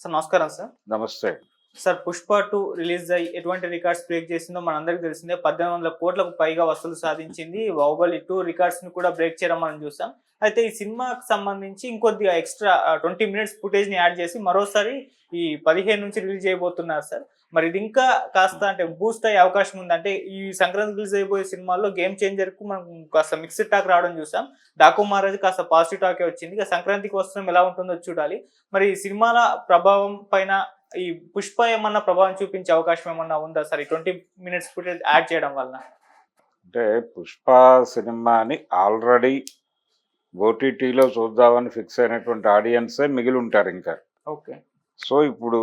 Sir నమస్కారం sir. నమస్తే. Sir 'Pushpa 2' release అయ్యి ఎటువంటి రికార్డ్స్ బ్రేక్ చేసిందో మనందరికీ తెలిసిందే. 1800 కోట్లకు పైగా వసూలు సాధించింది. 'బాహుబలి 2' రికార్డ్స్‌ని కూడా బ్రేక్ చేయడం మనం చూసాం. అయితే ఈ సినిమాకి సంబంధించి ఇంకొద్దిగా ఎక్స్‌ట్రా 20 మినిట్స్ ఫుటేజ్‌ని యాడ్ చేసి మరోసారి ఈ 15 నుంచి రిలీజ్ చేయబోతున్నారు సార్. మరి ఇది ఇంకా కాస్త అంటే బూస్ట్ అయ్యే అవకాశం ఉంది. అంటే ఈ సంక్రాంతికి రిలీజ్ అయిపోయే సినిమాల్లో గేమ్ చేంజర్‌కు మనం కాస్త మిక్స్డ్ టాక్ రావడం చూసాం. 'డాకు మహారాజ్' కాస్త పాజిటివ్ టాకే వచ్చింది. ఇక సంక్రాంతికి వస్తున్నాం ఎలా ఉంటుందో చూడాలి. మరి ఈ సినిమాల ప్రభావం పైన ఈ 'పుష్ప' ఏమన్నా ప్రభావం చూపించే అవకాశం ఏమన్నా ఉందా సార్? ఈ 20 మినిట్స్ ఫుటేజ్ యాడ్ చేయడం వలన? అంటే 'పుష్ప' సినిమాని ఆల్రెడీ ఓటీటీలో చూద్దామని ఫిక్స్ అయినటువంటి ఆడియన్సే మిగిలి ఉంటారు ఇంకా. ఓకే. సో ఇప్పుడు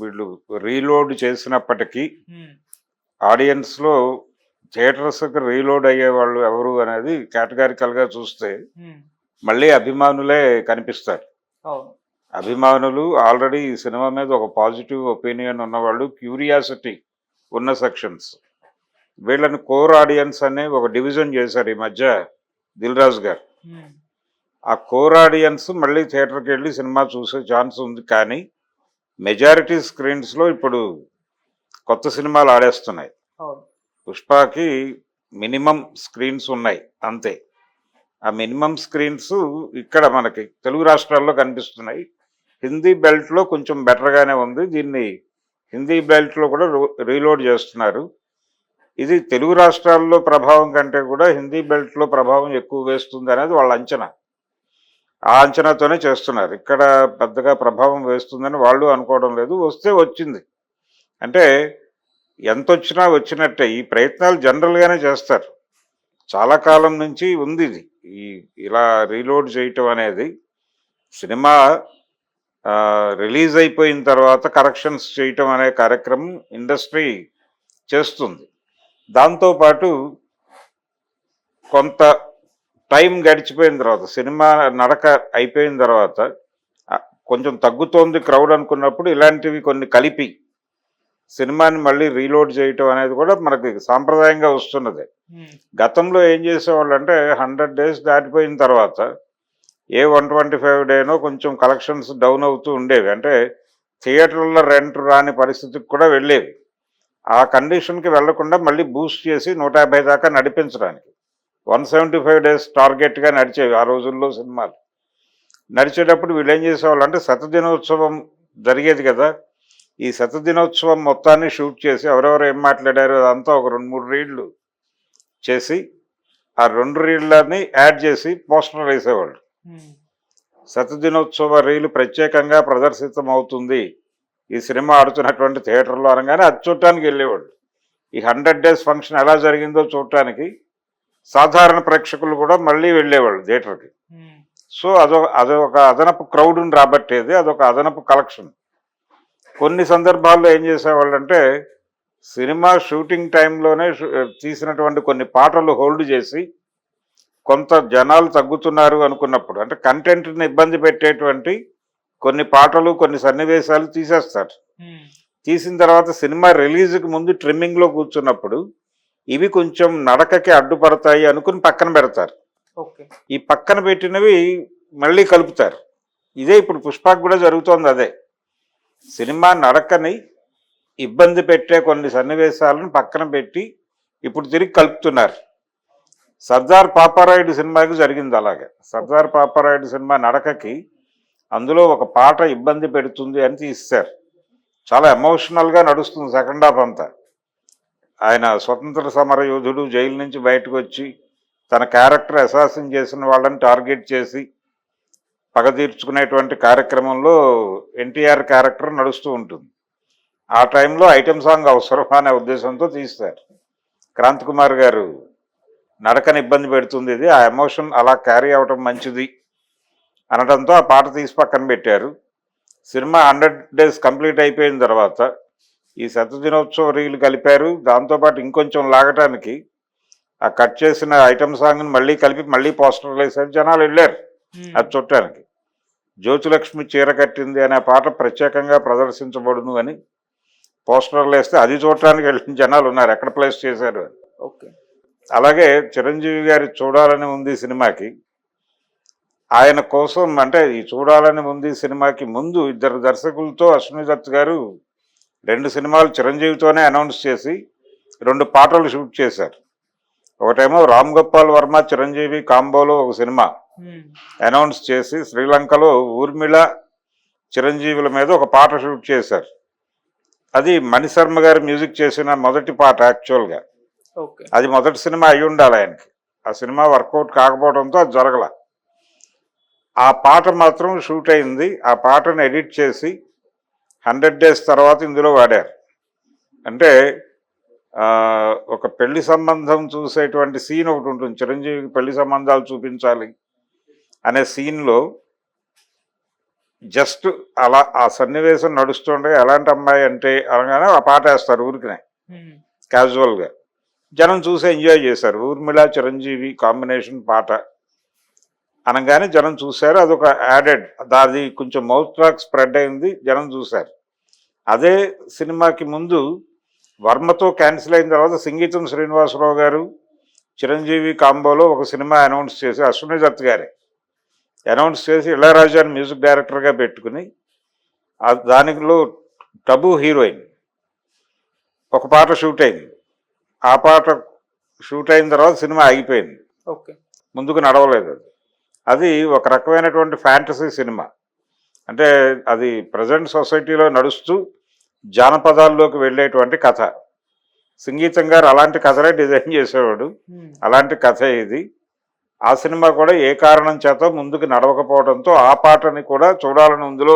వీళ్ళు రీలోడ్ చేసినప్పటికీ ఆడియన్స్లో థియేటర్స్కి రీలోడ్ అయ్యే వాళ్ళు ఎవరు అనేది కేటగారికల్గా చూస్తే మళ్ళీ అభిమానులే కనిపిస్తారు. అవును. అభిమానులు ఆల్రెడీ ఈ సినిమా మీద ఒక పాజిటివ్ ఒపీనియన్ ఉన్నవాళ్ళు, క్యూరియాసిటీ ఉన్న సెక్షన్స్, వీళ్ళని కోర్ ఆడియన్స్ అనే ఒక డివిజన్ చేశారు ఈ మధ్య దిల్ రాజు గారు. ఆ కోర్ ఆడియన్స్ మళ్ళీ థియేటర్కి వెళ్ళి సినిమా చూసే ఛాన్స్ ఉంది. కానీ మెజారిటీ స్క్రీన్స్లో ఇప్పుడు కొత్త సినిమాలు ఆడేస్తున్నాయి. పుష్పకి మినిమం స్క్రీన్స్ ఉన్నాయి అంతే. ఆ మినిమం స్క్రీన్స్ ఇక్కడ మనకి తెలుగు రాష్ట్రాల్లో కనిపిస్తున్నాయి. హిందీ బెల్ట్లో కొంచెం బెటర్గానే ఉంది. దీన్ని హిందీ బెల్ట్లో కూడా రీలోడ్ చేస్తున్నారు. ఇది తెలుగు రాష్ట్రాల్లో ప్రభావం కంటే కూడా హిందీ బెల్ట్లో ప్రభావం ఎక్కువ వేస్తుంది అనేది వాళ్ళ అంచనా. ఆ అంచనాతోనే చేస్తున్నారు. ఇక్కడ పెద్దగా ప్రభావం వేస్తుందని వాళ్ళు అనుకోవడం లేదు. వస్తే వచ్చింది అంటే ఎంత వచ్చినా వచ్చినట్టే. ఈ ప్రయత్నాలు జనరల్గానే చేస్తారు. చాలా కాలం నుంచి ఉంది ఇది. ఇలా రీలోడ్ చేయటం అనేది సినిమా రిలీజ్ అయిపోయిన తర్వాత కరెక్షన్స్ చేయటం అనే కార్యక్రమం ఇండస్ట్రీ చేస్తుంది. దాంతోపాటు కొంత టైం గడిచిపోయిన తర్వాత, సినిమా నడక అయిపోయిన తర్వాత కొంచెం తగ్గుతోంది క్రౌడ్ అనుకున్నప్పుడు ఇలాంటివి కొన్ని కలిపి సినిమాని మళ్ళీ రీలోడ్ చేయటం అనేది కూడా మనకి సాంప్రదాయంగా వస్తున్నది. గతంలో ఏం చేసేవాళ్ళు అంటే 100 days దాటిపోయిన తర్వాత ఏ 125 డేనో కొంచెం కలెక్షన్స్ డౌన్ అవుతూ ఉండేవి. అంటే థియేటర్ల రెంట్ రాని పరిస్థితికి కూడా వెళ్ళేవి. ఆ కండిషన్కి వెళ్లకుండా మళ్ళీ బూస్ట్ చేసి 150 దాకా నడిపించడానికి 175 days టార్గెట్గా నడిచేవి ఆ రోజుల్లో సినిమాలు. నడిచేటప్పుడు వీళ్ళు ఏం చేసేవాళ్ళు అంటే శతదినోత్సవం జరిగేది కదా, ఈ శతదినోత్సవం మొత్తాన్ని షూట్ చేసి ఎవరెవరు ఏం మాట్లాడారో అదంతా ఒక 2-3 రీళ్లు చేసి ఆ 2 రీళ్లని యాడ్ చేసి పోస్టర్ వేసేవాళ్ళు. శతదినోత్సవ రీలు ప్రత్యేకంగా ప్రదర్శితం అవుతుంది ఈ సినిమా ఆడుతున్నటువంటి థియేటర్లో అనగానే అది చూడటానికి వెళ్ళేవాళ్ళు. ఈ 100 days ఫంక్షన్ ఎలా జరిగిందో చూడటానికి సాధారణ ప్రేక్షకులు కూడా మళ్ళీ వెళ్ళేవాళ్ళు థియేటర్కి. సో అదొక అదనపు క్రౌడ్ని రాబట్టేది, అదొక అదనపు కలెక్షన్. కొన్ని సందర్భాల్లో ఏం చేసేవాళ్ళు అంటే సినిమా షూటింగ్ టైంలోనే తీసినటువంటి కొన్ని పాటలు హోల్డ్ చేసి కొంత జనాలు తగ్గుతున్నారు అనుకున్నప్పుడు, అంటే కంటెంట్ని ఇబ్బంది పెట్టేటువంటి కొన్ని పాటలు కొన్ని సన్నివేశాలు తీసేస్తారు. తీసిన తర్వాత సినిమా రిలీజ్కి ముందు ట్రిమ్మింగ్లో కూర్చున్నప్పుడు ఇవి కొంచెం నడకకి అడ్డుపడతాయి అనుకుని పక్కన పెడతారు. ఈ పక్కన పెట్టినవి మళ్ళీ కలుపుతారు. ఇదే ఇప్పుడు పుష్పకు కూడా జరుగుతోంది. అదే సినిమా నడకని ఇబ్బంది పెట్టే కొన్ని సన్నివేశాలను పక్కన పెట్టి ఇప్పుడు తిరిగి కలుపుతున్నారు. సర్దార్ పాపారాయుడు సినిమాకి జరిగింది అలాగే. సర్దార్ పాపారాయుడు సినిమా నడకకి అందులో ఒక పాట ఇబ్బంది పెడుతుంది అని తీస్తారు. చాలా ఎమోషనల్గా నడుస్తుంది సెకండ్ హాఫ్ అంతా. ఆయన స్వతంత్ర సమర యోధుడు, జైలు నుంచి బయటకు వచ్చి తన క్యారెక్టర్ అసాసిన్ చేసిన వాళ్ళని టార్గెట్ చేసి పగ తీర్చుకునేటువంటి కార్యక్రమంలో ఎన్టీఆర్ క్యారెక్టర్ నడుస్తూ ఉంటుంది. ఆ టైంలో ఐటెం సాంగ్ అవసరం అనే ఉద్దేశంతో తీస్తారు. క్రాంతి కుమార్ గారు నడకని ఇబ్బంది పెడుతుంది, ఇది ఆ ఎమోషన్ అలా క్యారీ అవ్వటం మంచిది అనడంతో ఆ పాట తీసి పక్కన పెట్టారు. సినిమా 100 days కంప్లీట్ అయిపోయిన తర్వాత ఈ శతదినోత్సవ రీలు కలిపారు. దాంతోపాటు ఇంకొంచెం లాగటానికి ఆ కట్ చేసిన ఐటమ్ సాంగ్ని మళ్ళీ కలిపి మళ్ళీ పోస్టర్లు వేసారు. జనాలు వెళ్ళారు అది చూడటానికి. జ్యోతిలక్ష్మి చీర కట్టింది అనే పాట ప్రత్యేకంగా ప్రదర్శించబడును అని పోస్టర్లు వేస్తే అది చూడటానికి వెళ్ళిన జనాలు ఉన్నారు, ఎక్కడ ప్లేస్ చేశారు అని. ఓకే. అలాగే చిరంజీవి గారి చూడాలని ఉంది సినిమాకి ఆయన కోసం అంటే ఈ చూడాలని ఉంది సినిమాకి ముందు ఇద్దరు దర్శకులతో అశ్విని దత్ గారు 2 సినిమాలు చిరంజీవితోనే అనౌన్స్ చేసి 2 పాటలు షూట్ చేశారు. ఒకటేమో రామ్ గోపాల్ వర్మ చిరంజీవి కాంబోలో ఒక సినిమా అనౌన్స్ చేసి శ్రీలంకలో ఊర్మిళ చిరంజీవుల మీద ఒక పాట షూట్ చేశారు. అది మణిశర్మ గారు మ్యూజిక్ చేసిన మొదటి పాట యాక్చువల్గా. అది మొదటి సినిమా అయి ఉండాలి ఆయనకి. ఆ సినిమా వర్కౌట్ కాకపోవడంతో అది జరగల. ఆ పాట మాత్రం షూట్ అయింది. ఆ పాటను ఎడిట్ చేసి 100 days తర్వాత ఇందులో వాడారు. అంటే ఒక పెళ్లి సంబంధం చూసేటువంటి సీన్ ఒకటి ఉంటుంది. చిరంజీవికి పెళ్లి సంబంధాలు చూపించాలి అనే సీన్లో జస్ట్ అలా ఆ సన్నివేశం నడుస్తుండగా ఎలాంటి అమ్మాయి అంటే అనగానే ఆ పాట వేస్తారు ఊరికినే క్యాజువల్గా. జనం చూసి ఎంజాయ్ చేశారు. ఊర్మిళ చిరంజీవి కాంబినేషన్ పాట అనగానే జనం చూశారు. అదొక యాడెడ్, అది కొంచెం మౌత్ టాక్ స్ప్రెడ్ అయింది, జనం చూశారు. అదే సినిమాకి ముందు వర్మతో క్యాన్సిల్ అయిన తర్వాత సంగీతం శ్రీనివాసరావు గారు చిరంజీవి కాంబోలో ఒక సినిమా అనౌన్స్ చేసి అశ్విని దత్ గారే అనౌన్స్ చేసి ఇళయరాజాని మ్యూజిక్ డైరెక్టర్గా పెట్టుకుని దానిలో టబు హీరోయిన్ ఒక పాట షూట్ అయింది. ఆ పాట షూట్ అయిన తర్వాత సినిమా ఆగిపోయింది, ముందుకు నడవలేదు. అది ఒక రకమైనటువంటి ఫ్యాంటసీ సినిమా. అంటే అది ప్రజెంట్ సొసైటీలో నడుస్తూ జానపదాల్లోకి వెళ్ళేటువంటి కథ. సంగీతం గారు అలాంటి కథలే డిజైన్ చేసేవాడు. అలాంటి కథ ఇది. ఆ సినిమా కూడా ఏ కారణం చేత ముందుకు నడవకపోవడంతో ఆ పాటని కూడా చూడాలని ఇందులో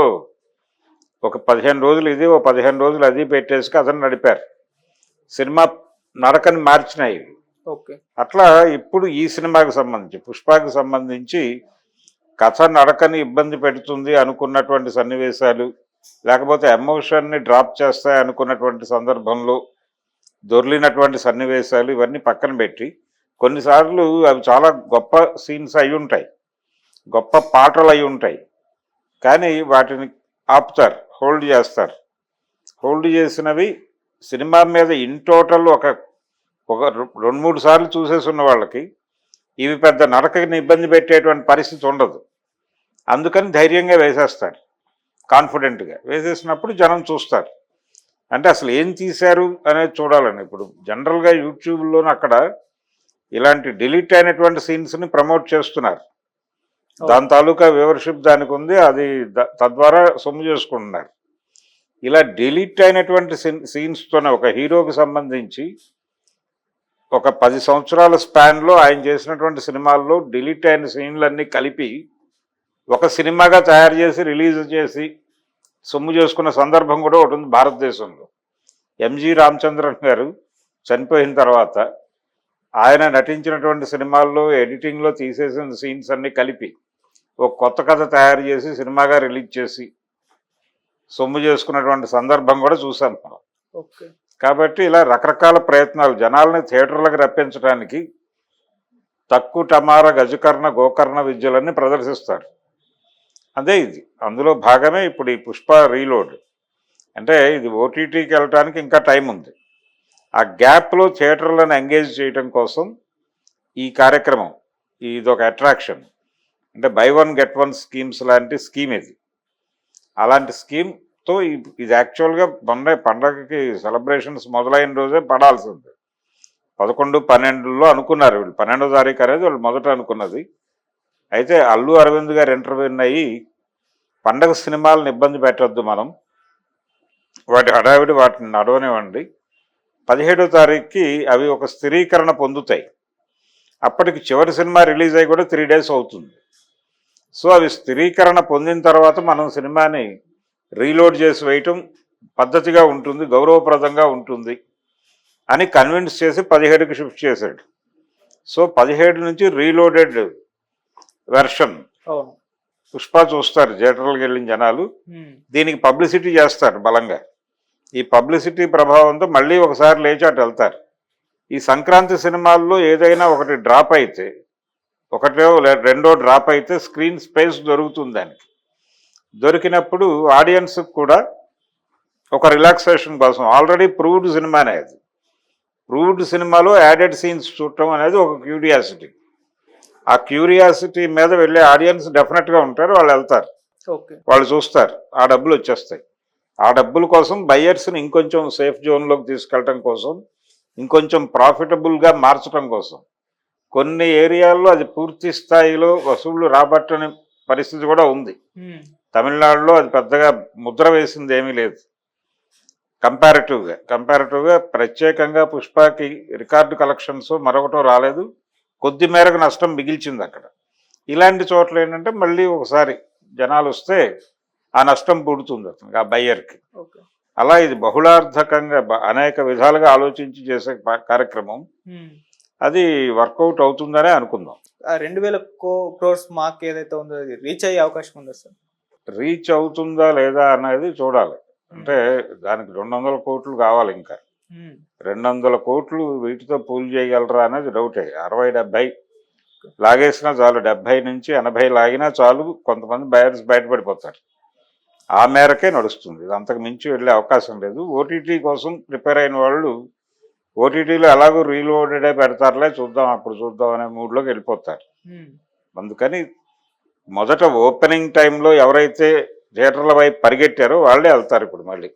ఒక 15 రోజులు ఇది, ఓ 15 రోజులు అది పెట్టేసి కథను నడిపారు. సినిమా నడకని మార్చినాయి. అట్లా ఇప్పుడు ఈ సినిమాకి సంబంధించి పుష్పకి సంబంధించి కథ నడకని ఇబ్బంది పెడుతుంది అనుకున్నటువంటి సన్నివేశాలు, లేకపోతే ఎమోషన్ని డ్రాప్ చేస్తాయి అనుకున్నటువంటి సందర్భంలో దొర్లినటువంటి సన్నివేశాలు ఇవన్నీ పక్కన పెట్టి కొన్నిసార్లు అవి చాలా గొప్ప సీన్స్ అయి ఉంటాయి, గొప్ప పాటలు అయి ఉంటాయి, కానీ వాటిని ఆపుతారు, హోల్డ్ చేస్తారు. హోల్డ్ చేసినవి సినిమా మీద ఇన్ టోటల్ ఒక 2-3 సార్లు చూసేసి ఉన్న వాళ్ళకి ఇవి పెద్ద నడకని ఇబ్బంది పెట్టేటువంటి పరిస్థితి ఉండదు. అందుకని ధైర్యంగా వేసేస్తారు, కాన్ఫిడెంట్గా వేసేసినప్పుడు జనం చూస్తారు. అంటే అసలు ఏం తీశారు అనేది చూడాలని. ఇప్పుడు జనరల్గా యూట్యూబ్లోనూ అక్కడ ఇలాంటి డిలీట్ అయినటువంటి సీన్స్ని ప్రమోట్ చేస్తున్నారు. దాని తాలూకా వ్యూవర్షిప్ దానికి ఉంది, అది తద్వారా సొమ్ము చేసుకుంటున్నారు. ఇలా డిలీట్ అయినటువంటి సీన్స్తోనే ఒక హీరోకి సంబంధించి ఒక 10 సంవత్సరాల స్పాన్లో ఆయన చేసినటువంటి సినిమాల్లో డిలీట్ అయిన సీన్లన్నీ కలిపి ఒక సినిమాగా తయారు చేసి రిలీజ్ చేసి సొమ్ము చేసుకున్న సందర్భం కూడా ఒకటి ఉంది భారతదేశంలో. ఎంజి రామచంద్రన్ గారు చనిపోయిన తర్వాత ఆయన నటించినటువంటి సినిమాల్లో ఎడిటింగ్లో తీసేసిన సీన్స్ అన్నీ కలిపి ఒక కొత్త కథ తయారు చేసి సినిమాగా రిలీజ్ చేసి సొమ్ము చేసుకున్నటువంటి సందర్భం కూడా చూసాం మనం. కాబట్టి ఇలా రకరకాల ప్రయత్నాలు జనాలని థియేటర్లకు రప్పించడానికి తక్కు టమార గజకర్ణ గోకర్ణ విద్యలన్నీ ప్రదర్శిస్తారు. అదే ఇది అందులో భాగమే ఇప్పుడు ఈ పుష్ప రీలోడ్. అంటే ఇది ఓటీటీకి వెళ్ళటానికి ఇంకా టైం ఉంది. ఆ గ్యాప్లో థియేటర్లను ఎంగేజ్ చేయడం కోసం ఈ కార్యక్రమం, ఇదొక అట్రాక్షన్. అంటే బై 1 get 1 స్కీమ్స్ లాంటి స్కీమ్ ఇది. అలాంటి స్కీమ్తో ఇది యాక్చువల్గా మొన్న పండగకి సెలబ్రేషన్స్ మొదలైన రోజే పడాల్సింది. 11-12లో అనుకున్నారు వీళ్ళు. 12వ తారీఖు అనేది వాళ్ళు మొదట అనుకున్నది. అయితే అల్లు అరవింద్ గారు ఇంటర్వ్యూన్ అయ్యి పండగ సినిమాలను ఇబ్బంది పెట్టద్దు, మనం వాటి హడావిడి వాటిని నడవనివ్వండి, 17వ తారీఖుకి అవి ఒక స్థిరీకరణ పొందుతాయి, అప్పటికి చివరి సినిమా రిలీజ్ అయ్యి కూడా 3 days అవుతుంది. సో అవి స్థిరీకరణ పొందిన తర్వాత మనం సినిమాని రీలోడ్ చేసి వేయటం పద్ధతిగా ఉంటుంది, గౌరవప్రదంగా ఉంటుంది అని కన్విన్స్ చేసి 17కి షిఫ్ట్ చేశాడు. సో 17 నుంచి రీలోడెడ్ వెర్షన్ పుష్ప చూస్తారు థియేటర్లకు వెళ్ళిన జనాలు. దీనికి పబ్లిసిటీ చేస్తారు బలంగా. ఈ పబ్లిసిటీ ప్రభావంతో మళ్ళీ ఒకసారి లేచాటు వెళ్తారు. ఈ సంక్రాంతి సినిమాల్లో ఏదైనా ఒకటి డ్రాప్ అయితే, రెండో డ్రాప్ అయితే స్క్రీన్ స్పేస్ దొరుకుతుంది దానికి. దొరికినప్పుడు ఆడియన్స్కి కూడా ఒక రిలాక్సేషన్ కోసం, ఆల్రెడీ ప్రూవ్డ్ సినిమానే అది, ప్రూవ్డ్ సినిమాలో యాడెడ్ సీన్స్ చూడటం అనేది ఒక క్యూరియాసిటీ. ఆ క్యూరియాసిటీ మీద వెళ్ళే ఆడియన్స్ డెఫినెట్గా ఉంటారు, వాళ్ళు వెళ్తారు, ఓకే. వాళ్ళు చూస్తారు, ఆ డబ్బులు వచ్చేస్తాయి. ఆ డబ్బుల కోసం బయ్యర్స్ని ఇంకొంచెం సేఫ్ జోన్లోకి తీసుకెళ్ళటం కోసం, ఇంకొంచెం ప్రాఫిటబుల్గా మార్చడం కోసం కొన్ని ఏరియాల్లో అది పూర్తి స్థాయిలో వసూళ్లు రాబట్టని పరిస్థితి కూడా ఉంది. తమిళనాడులో అది పెద్దగా ముద్ర వేసింది ఏమీ లేదు. కంపారిటివ్గా ప్రత్యేకంగా పుష్పకి రికార్డు కలెక్షన్స్ మరొకటో రాలేదు, కొద్ది మేరకు నష్టం మిగిల్చింది అక్కడ. ఇలాంటి చోట్ల ఏంటంటే మళ్ళీ ఒకసారి జనాలు వస్తే ఆ నష్టం పుడుతుంది అతనికి, ఆ బయ్యర్కి. అలా ఇది బహుళార్థకంగా అనేక విధాలుగా ఆలోచించి చేసే కార్యక్రమం. అది వర్కౌట్ అవుతుందనే అనుకుందాం. 2000 crores మార్క్ ఏదైతే ఉందో అది రీచ్ అయ్యే అవకాశం ఉందా సార్? రీచ్ అవుతుందా లేదా అనేది చూడాలి. అంటే దానికి 200 కోట్లు కావాలి. ఇంకా 200 కోట్లు వీటితో పూల్ చేయగలరా అనేది డౌటే. 60-70 లాగేసినా చాలు, 70 నుంచి 80 లాగినా చాలు, కొంతమంది బయర్స్ బయటపడిపోతారు. ఆ మేరకే నడుస్తుంది, అంతకు మించి వెళ్ళే అవకాశం లేదు. ఓటీటీ కోసం ప్రిపేర్ అయిన వాళ్ళు ఓటీటీలో ఎలాగో రీలోడెడే పెడతారులే, అప్పుడు చూద్దాం అనే మూడ్లోకి వెళ్ళిపోతారు. అందుకని మొదట ఓపెనింగ్ టైంలో ఎవరైతే థియేటర్ల వైపు పరిగెట్టారో వాళ్ళే వెళ్తారు ఇప్పుడు మళ్ళీ.